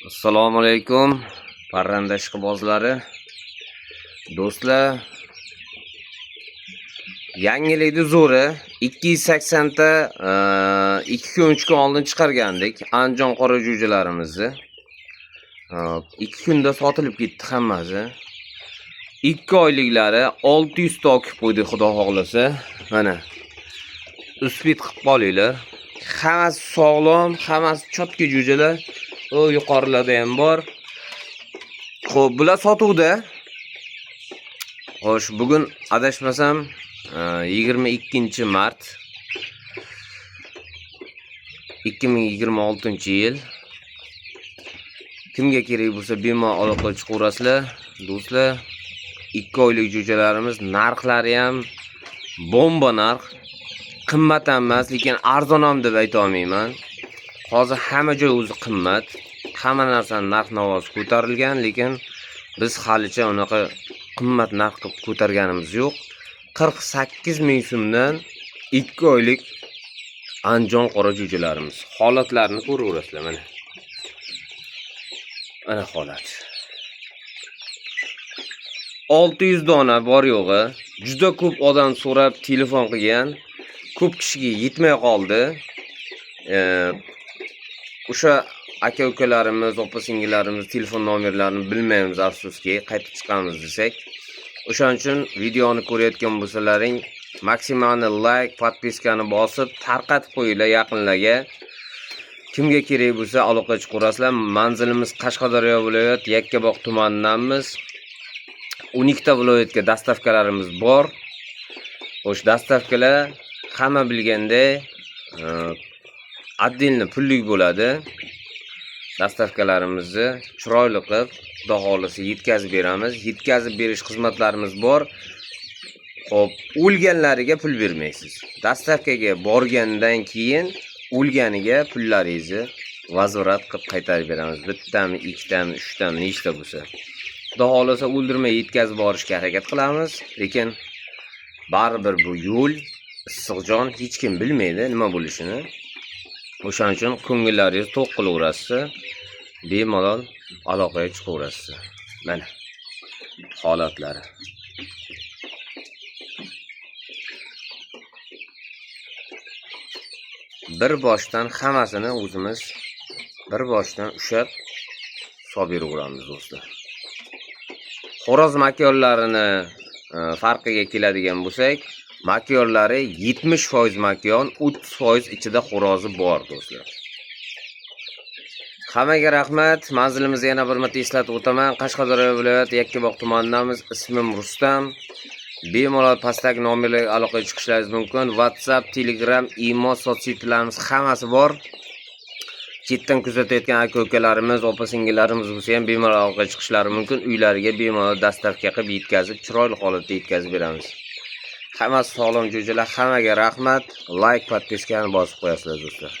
Assalomu alaykum parranda ishqibozlari. Do'stlar, yangilikni zo'ri 280 ta 2 kun 3 kun oldin chiqargandik Andijon qora jo'jalarimizni. 2 kunda sotilib ketdi hammasi. 2 oyliklari 600 ta olib qo'ydi xudo xohlasa. Mana uspit qilib qolinglar. Hammasi sog'lom, hammasi chotka jo'jalar. O yuqorilarda ham bor. Xo'p, bular sotuvda. Xo'sh, bugun adashmasam 22-mart 2026-yil. Kimga kerak bo'lsa bemalol aloqa chiqaverasizlar. Do'stlar, 2 oylik jo'jalarimiz narxlari ham bomba narx. Qimmat emas, lekin arzon ham deb ayta olmayman. Hozir hamma joy o'zi qimmat. Hamma narsaning narx-navosi ko'tarilgan, lekin biz halicha unaqa qimmat narx qilib ko'targanimiz yo'q. 48 ming so'mdan 2 oylik Andijon qora jo'jalarimiz. Holatlarini ko'raverasizlar mana. Mana holat. 600 dona bor yo'g'i. Juda ko'p odam so'rab telefon qilgan. Ko'p kishiga yetmay qoldi. O'sha aka-ukalarimiz, opa-singillarimiz telefon nomerlarini bilmaymiz afsuski, qaytib chiqamiz desak. O'shaning uchun videoni ko'rayotgan bo'lsalaring, maksimalni like, podpiskani bosib, tarqatib qo'yinglar yaqinlarga. Kimga kerak bo'lsa aloqa chiqarasizlar. Manzilimiz Qashqadaryo viloyati Yakkabog' tumanidanmiz. 12 ta viloyatga dastavkalarimiz bor. Xo'sh, dastavkalar hamma bilganday отдельно pullik bo'ladi. Dastavkalarimizni chiroyli qilib, xudo xolisa yetkazib beramiz. Yetkazib berish xizmatlarimiz bor. Xo'p, o'lganlariga pul bermaysiz. Dastavkaga borgandan keyin o'lganiga pullaringizni vazorat qilib qaytarib beramiz. Bittami, ikkitami, uchtami, nechta bo'lsa. Xudo xolisa o'ldirmay yetkazib borishga harakat qilamiz, lekin baribir bu yo'l issiqjon hech kim bilmaydi nima bo'lishini. O'shaning uchun ko'ngillaringiz to'q qilaverasiz. Bemalol aloqaga chiqaverasiz. Mana holatlari. Bir boshdan hammasini o'zimiz bir boshdan ushab solib beraveramiz do'stlar. Xo'roz makonlarini farqiga keladigan bo'lsak, makonlari 70% makon, 30% ichida xo'rozi bor do'stlar. Hammaga rahmat. Manzilimizni yana bir marta eslatib o'taman. Qashqadaryo viloyati Yakkabog' tumanidamiz. Ismim Rustam. Bemalol pastdagi nomerlarga aloqaga chiqishlaringiz mumkin. WhatsApp, Telegram, imo sotsiyetlarimiz hammasi bor. Chetdan kuzatayotgan aka-ukalarimiz, opa-singillarimiz bo'lsa ham bemalol aloqaga chiqishlari mumkin. Uylariga bemalol dastavka qilib yetkazib, chiroyli holatda yetkazib beramiz. Hammasi sog'lom jo'jalar, hammaga rahmat. Like, podpiskani bosib qo'yasizlar do'stlar.